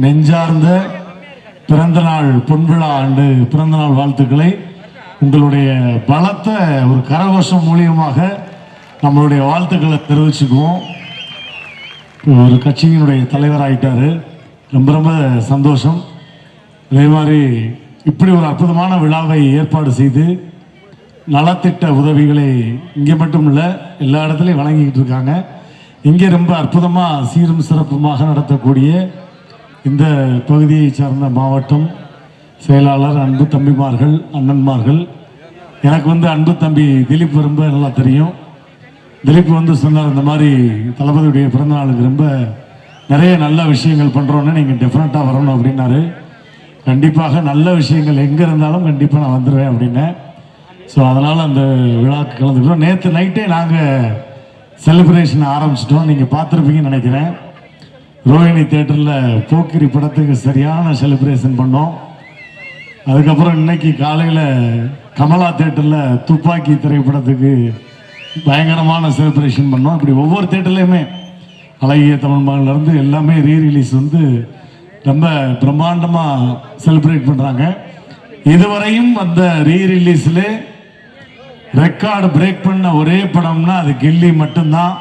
நெஞ்சார்ந்த பிறந்தநாள் பொன்விழா ஆண்டு பிறந்தநாள் வாழ்த்துக்களை உங்களுடைய பலத்த ஒரு கரகோஷம் மூலியமாக நம்மளுடைய வாழ்த்துக்களை தெரிவிச்சுக்குவோம். ஒரு கட்சியினுடைய தலைவராயிட்டாரு, ரொம்ப ரொம்ப சந்தோஷம். அதே மாதிரி இப்படி ஒரு அற்புதமான விழாவை ஏற்பாடு செய்து நலத்திட்ட உதவிகளை இங்கே மட்டும் இல்லை எல்லா இடத்துலையும் வழங்கிக்கிட்டு இருக்காங்க. இங்கே ரொம்ப அற்புதமாக சீரும் சிறப்புமாக நடத்தக்கூடிய இந்த பகுதியை சார்ந்த மாவட்டம் செயலாளர் அன்பு தம்பிமார்கள் அண்ணன்மார்கள், எனக்கு அன்பு தம்பி திலீப் ரொம்ப நல்லா தெரியும். திலீப் சொன்னார், இந்த மாதிரி தளபதியுடைய பிறந்தநாளுக்கு ரொம்ப நிறைய நல்ல விஷயங்கள் பண்ணுறோன்னு நீங்கள் டெஃபினட்டாக வரணும் அப்படின்னாரு. கண்டிப்பாக நல்ல விஷயங்கள் எங்கே இருந்தாலும் கண்டிப்பாக நான் வந்துடுவேன் அப்படின்னேன். ஸோ அதனால் அந்த விழாவுக்கு கலந்துக்கிறோம். நேற்று நைட்டே நாங்கள் செலிப்ரேஷன் ஆரம்பிச்சிட்டோம். நீங்கள் பார்த்துருப்பீங்கன்னு நினைக்கிறேன். ரோஹிணி தேட்டரில் போக்கிரி படத்துக்கு சரியான செலிப்ரேஷன் பண்ணோம். அதுக்கப்புறம் இன்னைக்கு காலையில் கமலா தேட்டரில் துப்பாக்கி திரைப்படத்துக்கு பயங்கரமான செலிப்ரேஷன் பண்ணோம். இப்படி ஒவ்வொரு தேட்டர்லையுமே அழகிய தமிழ் மகன்லேருந்து எல்லாமே ரீரிலீஸ் ரொம்ப பிரம்மாண்டமாக செலிப்ரேட் பண்ணுறாங்க. இதுவரையும் அந்த ரீரிலீஸில் ரெக்கார்டு பிரேக் பண்ண ஒரே படம்னா அது கில்லி மட்டும்தான்.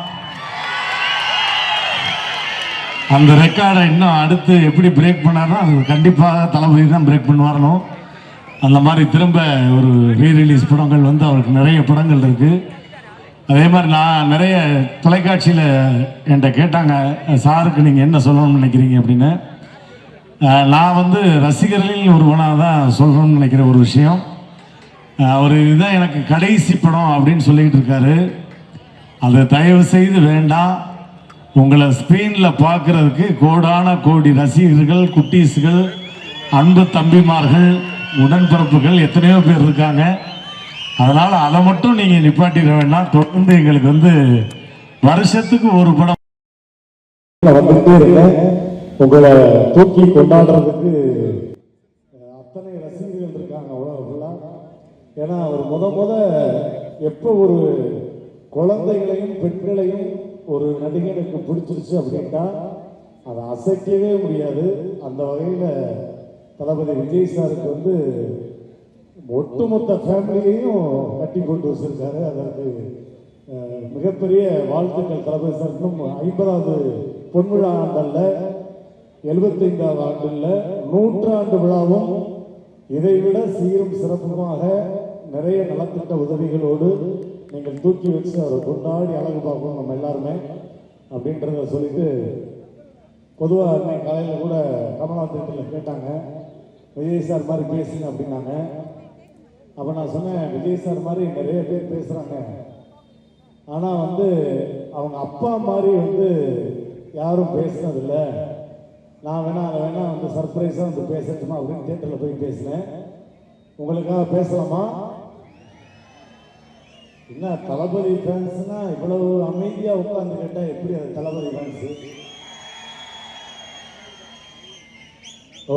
அந்த ரெக்கார்டை இன்னும் அடுத்து எப்படி பிரேக் பண்ணாரோ அது கண்டிப்பாக தளபதி தான் பிரேக் பண்ணுவாரணும். அந்த மாதிரி திரும்ப ஒரு ரீரிலீஸ் படங்கள் அவருக்கு நிறைய படங்கள் இருக்குது. அதே மாதிரி நான் நிறைய தொலைக்காட்சியில் என்கிட்ட கேட்டாங்க, சாருக்கு நீங்கள் என்ன சொல்லணும்னு நினைக்கிறீங்க அப்படின்னு. நான் ரசிகர்களில் ஒருவனாக தான் சொல்லணும்னு நினைக்கிற ஒரு விஷயம், அவர் இதுதான் எனக்கு கடைசி படம் அப்படின்னு சொல்லிக்கிட்டு இருக்காரு. அதை தயவு செய்து வேண்டாம். உங்களை ஸ்க்ரீனில் பார்க்கறதுக்கு கோடான கோடி ரசிகர்கள், குட்டீஸ்கள், அன்பு தம்பிமார்கள், உடன்பிறப்புகள் எத்தனையோ பேர் இருக்காங்க. அதனால் அதை மட்டும் நீங்கள் நிப்பாட்டிட வேண்டாம். தொடர்ந்து எங்களுக்கு வருஷத்துக்கு ஒரு படம் வந்துட்டே இருக்கேன். உங்களை தூக்கி கொண்டாடுறதுக்கு அத்தனை ரசிகர்கள் இருக்காங்க உலகம் ஃபுல்லாக. ஏன்னா அவர் எப்போ ஒரு குழந்தைகளையும் பெண்களையும் ஒரு நடிகனுக்கு பிடிச்சிருச்சு அப்படின்னா அதை அசைக்கவே முடியாது. அந்த வகையில் தளபதி விஜய் சாருக்கு ஒட்டுமொத்த ஃபேமிலியையும் கட்டி கொண்டு வச்சிருக்காரு. அதற்கு மிகப்பெரிய வாழ்த்துக்கள் தளபதி சார். இன்னும் 50வது பொன்விழா ஆண்டல்ல, 75வது ஆண்டில் 100ஆண்டு விழாவும் இதைவிட சீரும் சிறப்புமாக நிறைய நலத்திட்ட உதவிகளோடு நீங்கள் தூக்கி வச்சு அவரை கொண்டாடி அழகு பார்க்கணும் நம்ம எல்லாருமே அப்படின்றத சொல்லிட்டு, பொதுவாக அன்னைக்கு காலையில் கூட கமலா தேட்டரில் கேட்டாங்க, விஜய் சார் மாதிரி பேசுங்க அப்படின்னாங்க. அப்போ நான் சொன்னேன், விஜய் சார் மாதிரி நிறைய பேர் பேசுகிறாங்க, ஆனால் அவங்க அப்பா மாதிரி யாரும் பேசுனதில்லை. நான் அதை சர்ப்ரைஸாக பேசட்டுமா அப்படின்னு தேட்டரில் போய் பேசினேன். உங்களுக்காக பேசலாமா? என்ன தளபதி ஃபேன்ஸ்னா இவ்வளவு அமைதியாக உட்கார்ந்து கேட்டால் எப்படி அது தளபதி ஃபேன்ஸு?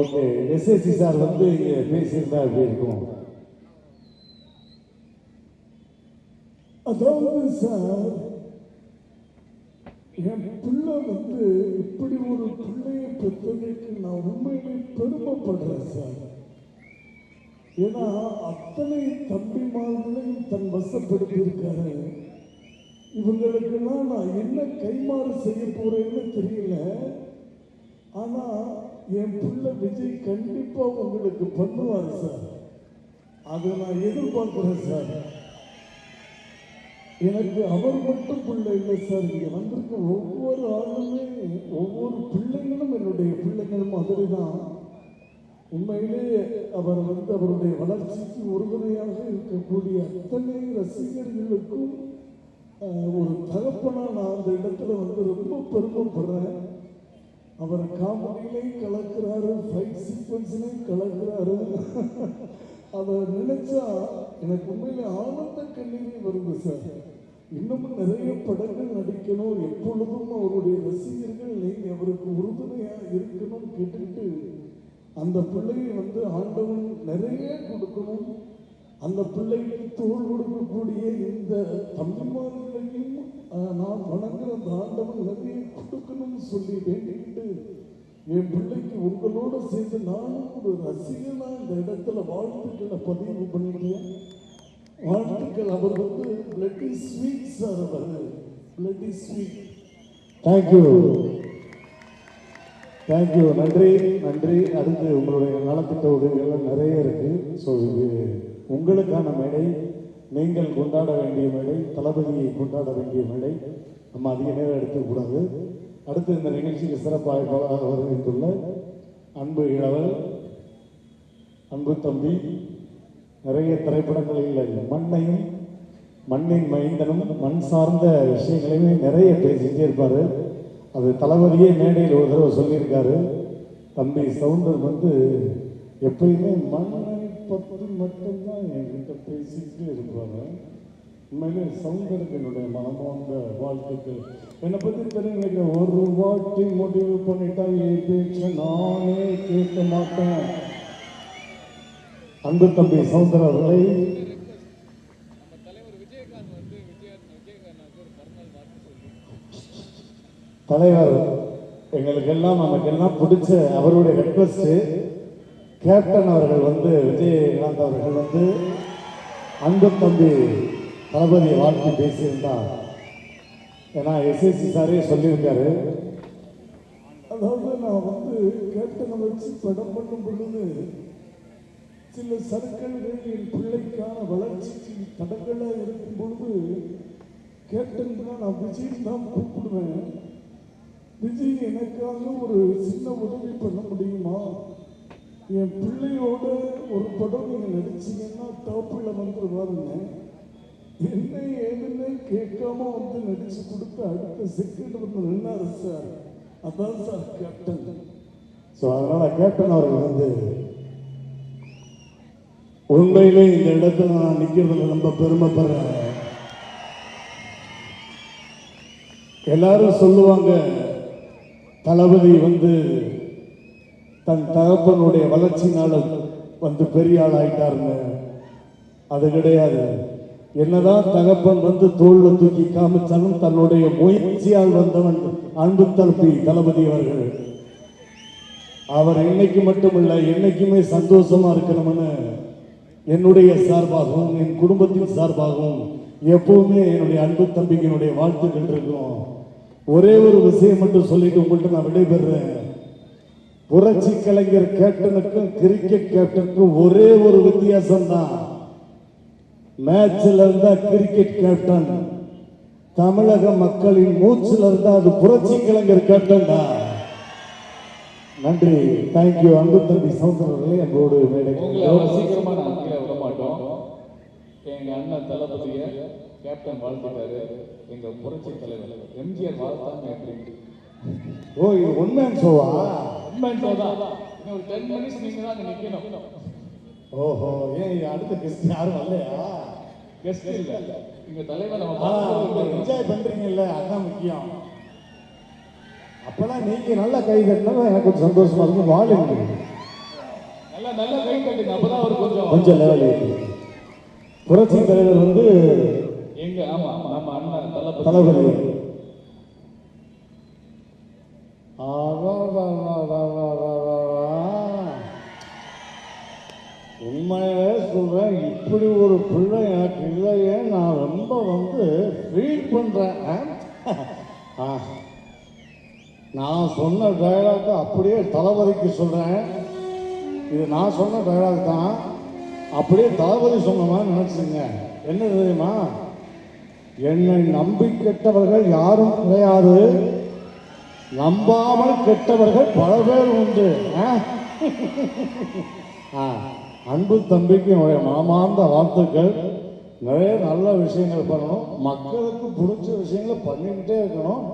ஓகே, எஸ்எஸ்சி சார் இங்கே பேசியிருந்தா எப்படி இருக்கும்? அதாவது சார், என் பிள்ளை இப்படி ஒரு பிள்ளையை பெற்றதுக்கு நான் உண்மையிலே பெருமைப்படுறேன் சார். ஏன்னா அத்தனை தம்பிமார்களையும் தன் வசப்படுத்தி இருக்காரு. இவங்களுக்கெல்லாம் நான் என்ன கைமாறு செய்ய போறேன்னு தெரியல. ஆனா என் பிள்ளை விஜய் கண்டிப்பா உங்களுக்கு பண்ணுவார் சார். அதை நான் எதிர்பார்க்கிறேன் சார். எனக்கு அவர் மட்டும் பிள்ளை இல்லை சார், இங்க வந்திருக்க ஒவ்வொரு ஆளுமே ஒவ்வொரு பிள்ளைங்களும் என்னுடைய பிள்ளைங்களும் மாதிரிதான். உண்மையிலே அவர் அவருடைய வளர்ச்சிக்கு உறுதுணையாக இருக்கக்கூடிய அத்தனை ரசிகர்களுக்கும் ஒரு தகப்பனா நான் அந்த இடத்துல ரொம்ப பெருமைப்படுறேன். அவர் காமெடியிலையும் கலக்கிறாரு, ஃபைட் சீக்வன்ஸ்லையும் கலக்கிறாரு. அதை நினைச்சா எனக்கு உண்மையிலே ஆனந்த கண்ணீரே வருது சார். இன்னமும் நிறைய படங்கள் நடிக்கணும், எப்பொழுதும் அவருடைய ரசிகர்கள் நீங்க அவருக்கு உறுதுணையாக இருக்கணும் கேட்டுக்கிட்டு அந்த பிள்ளையை ஆண்டவன் நிறைய கொடுக்கணும். அந்த பிள்ளைக்கு தோல் கொடுக்கக்கூடிய இந்த தம்பிமார்களையும் நான் வணங்குற அந்த ஆண்டவன் நிறைய கொடுக்கணும்னு சொல்லி வேண்டிக்கிட்டு என் பிள்ளைக்கு உங்களோட சேர்ந்து நானும் ஒரு ரசிகனா இந்த இடத்துல வாழ்த்துக்களை பதிவு பண்ணிக்கிறேன். வாழ்த்துக்கள். அவர் வந்து பிளட்டி ஸ்வீட் சார். அவர் பிளட்டி ஸ்வீட். Thank you thank you. நன்றி நன்றி. அடுத்து உங்களுடைய நலத்திட்ட உதவிகள் நிறைய இருக்கு. ஸோ இது உங்களுக்கான மேடை, நீங்கள் கொண்டாட வேண்டிய மேடை, தளபதியை கொண்டாட வேண்டிய மேடை. நம்ம அதிக நேரம் எடுத்துக்கூடாது. அடுத்து இந்த நிகழ்ச்சிக்கு சிறப்பாக வருகின்றுள்ள அன்பு இளவல், அன்பு தம்பி, நிறைய திரைப்படங்களில் மண்ணையும் மண்ணின் மைந்தனும் மண் சார்ந்த விஷயங்களையுமே நிறைய பேசிட்டே இருப்பார். அது தளபதியே மேடையில் ஒரு தடவை சொல்லியிருக்காரு. தம்பி சவுண்டர் வந்து எப்பயுமே மண்ணை பற்றி மட்டும்தான் என்கிட்ட பேசிக்கிட்டே இருப்பாங்க. உண்மையிலே சவுண்டருக்கு என்னுடைய மனமார்ந்த வாழ்த்துக்கள். என்னை பற்றி தெரிஞ்சுக்க ஒரு வாட்டி முடிவு பண்ணிட்டா என் பேச்சு நானே கேட்க மாட்டேன். அன்பு தம்பி சவுந்தர் அவர்களை தலைவர் எங்களுக்கெல்லாம் நமக்கெல்லாம் பிடிச்ச அவருடைய ரெக்வஸ்ட், கேப்டன் அவர்கள் வந்து விஜயகாந்த் அவர்கள் வந்து அன்பு தம்பி தளபதியை வாழ்த்து பேசியிருந்தார். ஏன்னா எஸ்எஸ்சி சாரே சொல்லியிருக்காரு. அதாவது நான் வந்து கேப்டனை வச்சு படம் பண்ணும் பொழுது சில சர்க்கிள்கள் என் பிள்ளைக்கான வளர்ச்சிக்கு தடங்களாக இருக்கும் பொழுது கேப்டன் தான் நான் விஜய் தான் கூப்பிடுவேன். விஜய் எனக்காக ஒரு சின்ன உதவி பண்ண முடியுமா, என் பிள்ளையோட ஒரு படம் நீங்கள் நடிச்சீங்கன்னா டாப்பில் வந்துருவாருங்க. என்ன ஏதுன்னு கேட்காம வந்து நடிச்சு கொடுத்து அடுத்த செகண்ட் வந்து நின்னாரு சார். அதான் சார் கேப்டன். ஸோ அதனால கேப்டன் அவர்கள் வந்து உண்மையிலே இந்த இடத்துல நான் நிற்கிறதுல ரொம்ப பெருமைப்படுறேன். எல்லாரும் சொல்லுவாங்க தளபதி வந்து தன் தகப்பனுடைய வளர்ச்சினால வந்து பெரிய ஆள் ஆயிட்டாருன்னு. அது கிடையாது. என்னதான் தகப்பன் வந்து தோல்ல தூக்கி காமிச்சாலும் தன்னுடைய முயற்சியால் வந்தவன் அன்பு தம்பி தளபதி அவர்கள். அவர் இன்னைக்கு மட்டுமல்ல, என்னைக்குமே சந்தோஷமா இருக்கணும்னு என்னுடைய சார்பாகவும் என் குடும்பத்தின் சார்பாகவும் எப்பவுமே என்னுடைய அன்பு தம்பிக்கு என்னுடைய வாழ்த்துக்கள் இருக்கும். ஒரே ஒரு விஷயம் மட்டும் சொல்லிட்டு உங்கள்கிட்ட நான் விடைபெறேன். புரட்சி கலைஞர் கேப்டனுக்கும் கிரிக்கெட் கேப்டனுக்கும் ஒரே ஒரு வித்தியாசம் தான். மேட்ச்ல இருந்தா கிரிக்கெட் கேப்டன், தமிழக மக்களின் மூச்சுல இருந்தா அது புரட்சி கலைஞர் கேப்டன் தான். நன்றி. தேங்க்யூ. அன்பு தம்பி சவுந்தரர்களே அன்போடு மேடை. சீக்கிரமா நான் கீழே விட மாட்டோம். எங்க அண்ணன் தளபதியை கேப்டன் வாழ்த்துட்டாரு. எங்க புரட்சி தலைவர் எம்ஜிஆர் வாழ்த்தாங்க. ஓ, இது உண்மைன்னு சோவா? உண்மைன்னு சோதான். இன்னும் ஒரு 10 minutes நீங்க தான் அங்க நிக்கணும். ஓஹோ, ஏன் அடுத்த கெஸ்ட் யாரும் வரலையா? கெஸ்ட் இல்ல, எங்க தலைவர் நம்ம என்ஜாய் பண்றீங்கல்ல, அதான் முக்கியம். அப்பெல்லாம் நீங்க நல்லா கை கட்டினா எனக்கு கொஞ்சம் சந்தோஷமா இருக்கும். வாழுங்க, நல்லா நல்லா கை கட்டுங்க. அப்பதான் அவர் கொஞ்சம் லெவல் ஏறி. புரட்சி தலைவர் வந்து எங்க ஆமா நம்ம அண்ணன் தளபதி. உண்மையிலே சொல்றேன், இப்படி ஒரு பிள்ளை எனக்கு இல்லையே, நான் ரொம்ப வந்து ஃபீல் பண்றேன். நான் சொன்ன டயலாக் அப்படியே தளபதிக்கு சொல்றேன். இது நான் சொன்ன டயலாக் தான், அப்படியே தளபதி சொன்ன மாதிரி நினைச்சுங்க. என்ன தெரியுமா, என்னை நம்பி கெட்டவர்கள் யாரும் கிடையாது, நம்பாமல் கெட்டவர்கள் பல பேர் உண்டு. அன்பு தம்பிக்கு என்னுடைய மனமார்ந்த வாழ்த்துக்கள். நிறைய நல்ல விஷயங்கள் பண்ணணும், மக்களுக்கு பிடிச்ச விஷயங்களை பண்ணிக்கிட்டே இருக்கணும்.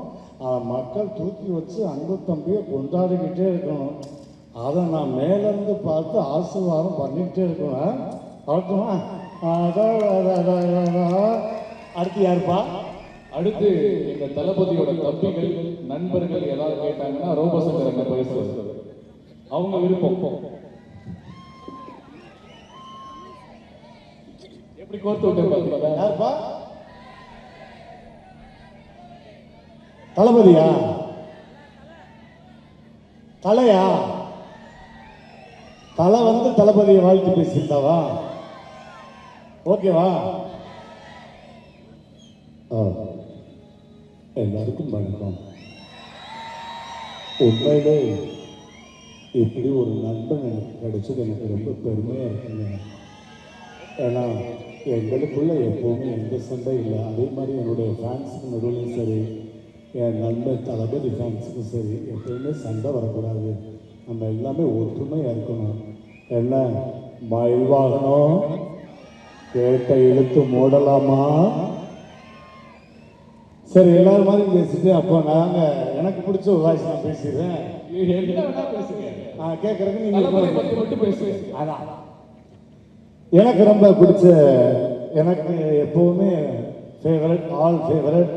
மக்கள் தூக்கி வச்சு அன்பு தம்பியை கொண்டாடிக்கிட்டே இருக்கணும். அதை நான் மேலேருந்து பார்த்து ஆசீர்வாதம் பண்ணிக்கிட்டே இருக்கணும். பார்க்கணுமா? அடுத்து யாருப்பா? அடுத்து எங்க தளபதியோட தம்பிகள் நண்பர்கள் ஏதாவது கேட்டாங்கன்னா ரோபசங்கர் பரிசு அவங்க விருப்பம். எப்படி கோர்த்து விட்டு பாத்தீங்களா? யாருப்பா? தளபதியா? தலையா? தலை வந்து தளபதியை வாழ்த்து பேசியிருந்தாவா? ஓகேவா? எல்லாருக்கும் வணக்கம். உண்மையிலே இப்படி ஒரு நண்பன் எனக்கு கிடைச்சது எனக்கு ரொம்ப பெருமையாக இருக்குங்க. ஏன்னா எங்களுக்குள்ள எப்போவுமே எந்த சண்டை இல்லை. அதே மாதிரி என்னுடைய ஃபேன்ஸுக்கு நடுவுலையும் சரி, என் நண்பர் தளபதி ஃபேன்ஸுக்கும் சரி, எப்போயுமே சண்டை வரக்கூடாது. நம்ம எல்லாமே ஒற்றுமையாக இருக்கணும். என்ன மயில் வாகனம் கேட்ட இழுத்து மூடலாமா? சரி, எல்லாரும் மாதிரி பேசிட்டு அப்போ எனக்கு பிடிச்ச ஒரு வாய்ஸ் நான் பேசிடுறேன். கேட்கறதுக்கு நீங்க அதான் எனக்கு ரொம்ப பிடிச்ச, எனக்கு எப்பவுமே ஃபேவரட், ஆல் ஃபேவரட்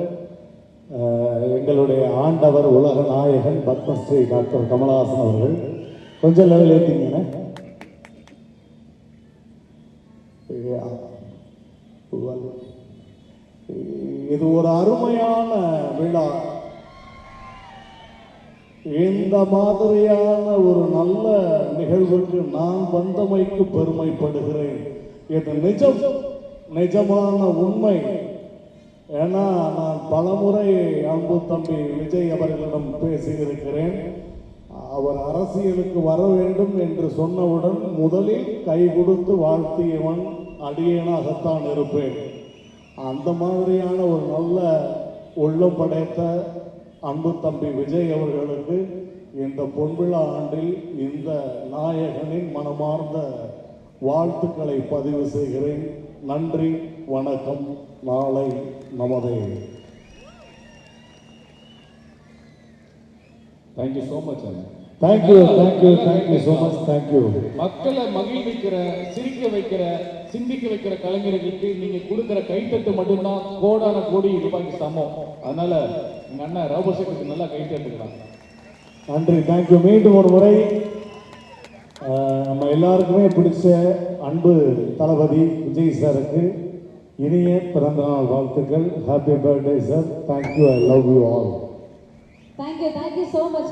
எங்களுடைய ஆண்டவர் உலக நாயகன் பத்மஸ்ரீ டாக்டர் கமலஹாசன் அவர்கள். கொஞ்சம் லெவல் ஏற்றிங்கன்னா இது ஒரு அருமையான விழா. இந்த மாதிரியான ஒரு நல்ல நிகழ்வுக்கு நான் வந்தமைக்கு பெருமைப்படுகிறேன். இது நிஜமான உண்மை. ஏன்னா நான் பலமுறை அன்பு தம்பி விஜய் அவர்களிடம் பேசியிருக்கிறேன். அவர் அரசியலுக்கு வர வேண்டும் என்று சொன்னவுடன் முதலில் கை கொடுத்து வாழ்த்தியவன் அடியேனாகத்தான் இருப்பேன். அந்த மாதிரியான ஒரு நல்ல உள்ளம் படைத்த அன்பு தம்பி விஜய் அவர்களுக்கு இந்த பொன்விழா ஆண்டில் இந்த நாயகனின் மனமார்ந்த வாழ்த்துக்களை பதிவு செய்கிறேன். நன்றி, வணக்கம். நாளை நமதே. தேங்க்யூ ஸோ மச் அண்ணா. Thank you so much. தேங்க்யூ. மக்களை மகிழ்விக்கிற, சிரிக்க வைக்கிற, சிந்திக்க வைக்கிற கலைஞர்களுக்கு நீங்க கொடுக்கிற கைத்தட்டு மட்டும்தான் கோடான கோடி ரூபாய்க்கு சமம். அதனால எங்க அண்ணா ராபோசேக்கு நல்லா கைத்தட்டுக்கலாம். நன்றி, தேங்க்யூ. மீண்டும் ஒரு முறை நம்ம எல்லாருக்குமே பிடிச்ச அன்பு தளபதி விஜய் சாருக்கு இனிய பிறந்தநாள் வாழ்த்துக்கள். Happy birthday sir. Thank you. I love you all. Thank you so much.